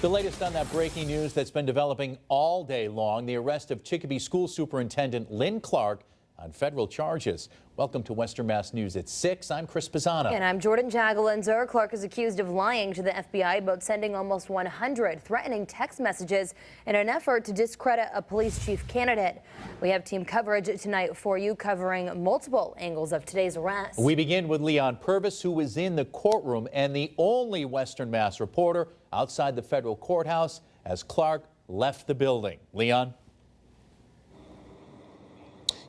The latest on that breaking news that's been developing all day long, the arrest of Chicopee School Superintendent Lynn Clark on federal charges. Welcome to Western Mass News at 6. I'm Chris Pisano. And I'm Jordan Jagelinzer. Clark is accused of lying to the FBI about sending almost 100 threatening text messages in an effort to discredit a police chief candidate. We have team coverage tonight for you, covering multiple angles of today's arrest. We begin with Leon Purvis, who was in the courtroom and the only Western Mass reporter outside the federal courthouse as Clark left the building. Leon?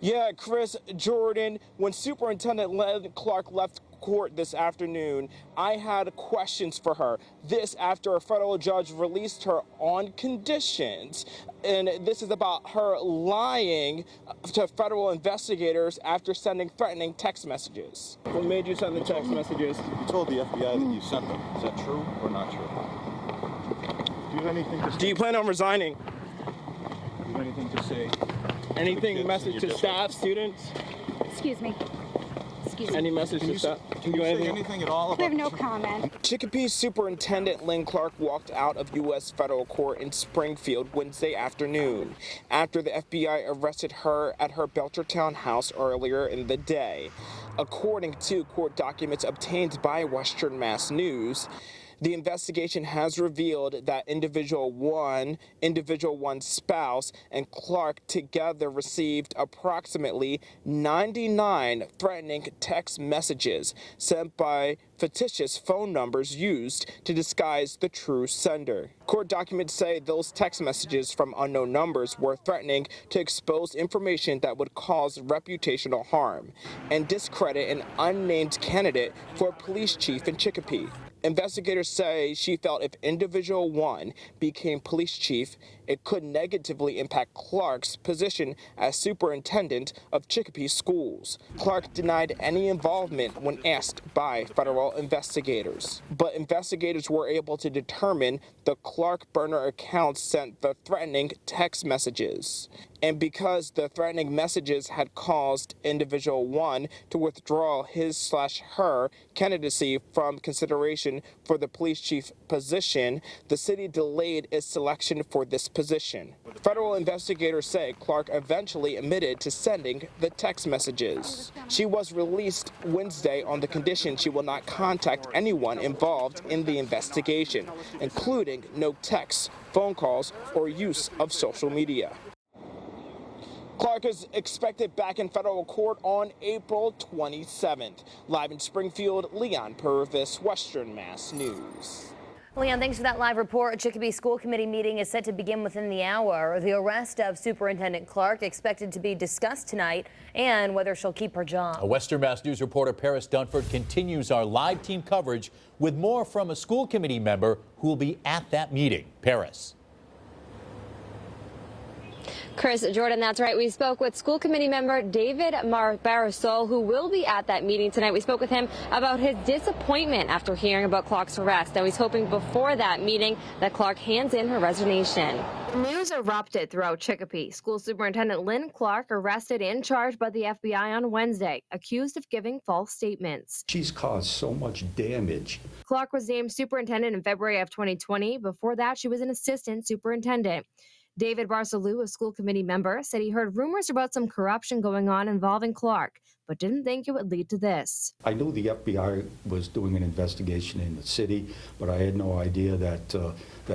Yeah, Chris, Jordan, when Superintendent Lynn Clark left court this afternoon, I had questions for her. This after a federal judge released her on conditions. And this is about her lying to federal investigators after sending threatening text messages. What made you send the text messages? You told the FBI that you sent them. Is that true or not true? Do you have anything to say? Do you plan on resigning? Do you have anything to say? Anything, message to staff, students? Excuse me. Any message to staff? Can you say anything at all about I have no comment. Chicopee Superintendent Lynn Clark walked out of U.S. federal court in Springfield Wednesday afternoon after the FBI arrested her at her Belchertown house earlier in the day. According to court documents obtained by Western Mass News, the investigation has revealed that individual one's spouse, and Clark together received approximately 99 threatening text messages sent by fictitious phone numbers used to disguise the true sender. Court documents say those text messages from unknown numbers were threatening to expose information that would cause reputational harm and discredit an unnamed candidate for police chief in Chicopee. Investigators say she felt if individual one became police chief, it could negatively impact Clark's position as superintendent of Chicopee schools. Clark denied any involvement when asked by federal investigators. But investigators were able to determine the Clark burner account sent the threatening text messages. And because the threatening messages had caused individual one to withdraw his/her candidacy from consideration for the police chief position, the city delayed its selection for this position. Federal investigators say Clark eventually admitted to sending the text messages. She was released Wednesday on the condition she will not contact anyone involved in the investigation, including no texts, phone calls, or use of social media. Clark is expected back in federal court on April 27th. Live in Springfield, Leon Purvis, Western Mass News. Leon, thanks for that live report. A Chicopee School Committee meeting is set to begin within the hour. The arrest of Superintendent Clark expected to be discussed tonight, and whether she'll keep her job. A Western Mass News reporter Paris Dunford continues our live team coverage with more from a school committee member who will be at that meeting. Paris. Chris, Jordan, that's right. We spoke with school committee member David Marisol, who will be at that meeting tonight. We spoke with him about his disappointment after hearing about Clark's arrest. Now he's hoping before that meeting that Clark hands in her resignation. News erupted throughout Chicopee. School Superintendent Lynn Clark arrested and charged by the FBI on Wednesday, accused of giving false statements. She's caused so much damage. Clark was named superintendent in February of 2020. Before that, she was an assistant superintendent. David Barsalou, a school committee member, said he heard rumors about some corruption going on involving Clark, but didn't think it would lead to this. I knew the FBI was doing an investigation in the city, but I had no idea that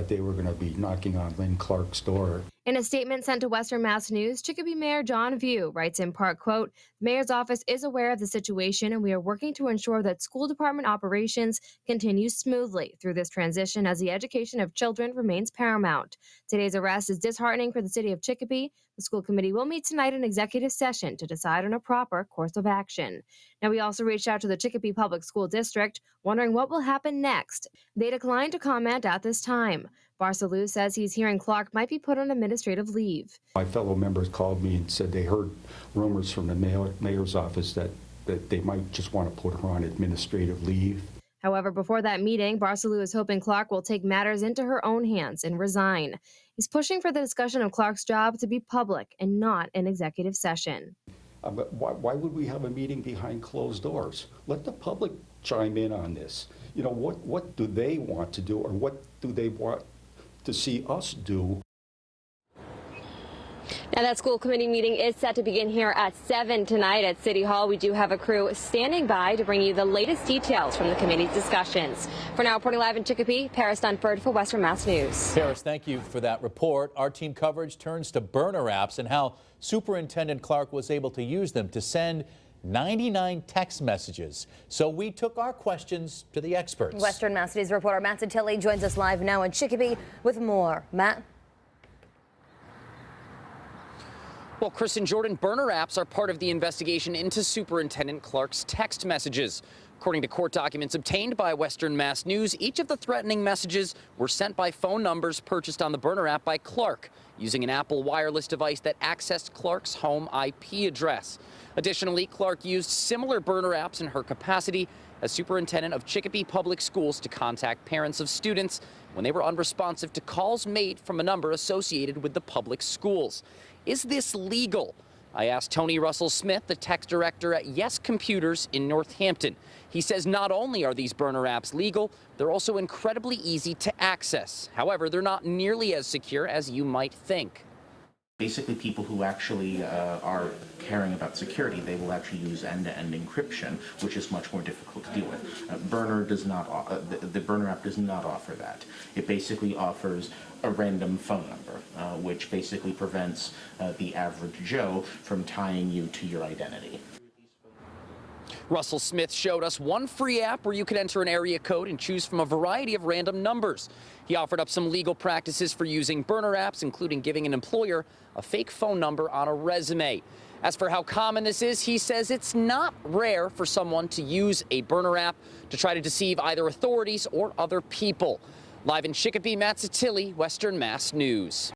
they were going to be knocking on Lynn Clark's door. In a statement sent to Western Mass News, Chicopee Mayor John View writes in part, quote, "The mayor's office is aware of the situation and we are working to ensure that school department operations continue smoothly through this transition as the education of children remains paramount. Today's arrest is disheartening for the city of Chicopee. The school committee will meet tonight in executive session to decide on a proper course of action." Now, we also reached out to the Chicopee Public School District, wondering what will happen next. They declined to comment at this time. Barsalou says he's hearing Clark might be put on administrative leave. My fellow members called me and said they heard rumors from the mayor's office that they might just want to put her on administrative leave. However, before that meeting, Barsalou is hoping Clark will take matters into her own hands and resign. He's pushing for the discussion of Clark's job to be public and not an executive session. But why would we have a meeting behind closed doors? Let the public chime in on this. You know, what do they want to do, or what do they want to see us do. Now, that school committee meeting is set to begin here at 7 tonight at City Hall. We do have a crew standing by to bring you the latest details from the committee's discussions. For now, reporting live in Chicopee, Paris Dunford for Western Mass News. Paris, thank you for that report. Our team coverage turns to burner apps and how Superintendent Clark was able to use them to send 99 text messages. So we took our questions to the experts. Western Mass News reporter Matt Satilli joins us live now in Chicopee with more. Matt? Well, Chris and Jordan, burner apps are part of the investigation into Superintendent Clark's text messages. According to court documents obtained by Western Mass News, each of the threatening messages were sent by phone numbers purchased on the burner app by Clark, using an Apple wireless device that accessed Clark's home IP address. Additionally, Clark used similar burner apps in her capacity as superintendent of Chicopee Public Schools to contact parents of students when they were unresponsive to calls made from a number associated with the public schools. Is this legal? I asked Tony Russell Smith, the tech director at Yes Computers in Northampton. He says not only are these burner apps legal, they're also incredibly easy to access. However, they're not nearly as secure as you might think. Basically, people who actually are caring about security, they will actually use end-to-end encryption, which is much more difficult to deal with. Burner does not. The Burner app does not offer that. It basically offers a random phone number, which basically prevents the average Joe from tying you to your identity. Russell Smith showed us one free app where you could enter an area code and choose from a variety of random numbers. He offered up some legal practices for using burner apps, including giving an employer a fake phone number on a resume. As for how common this is, he says it's not rare for someone to use a burner app to try to deceive either authorities or other people. Live in Chicopee, Matt Satilli, Western Mass News.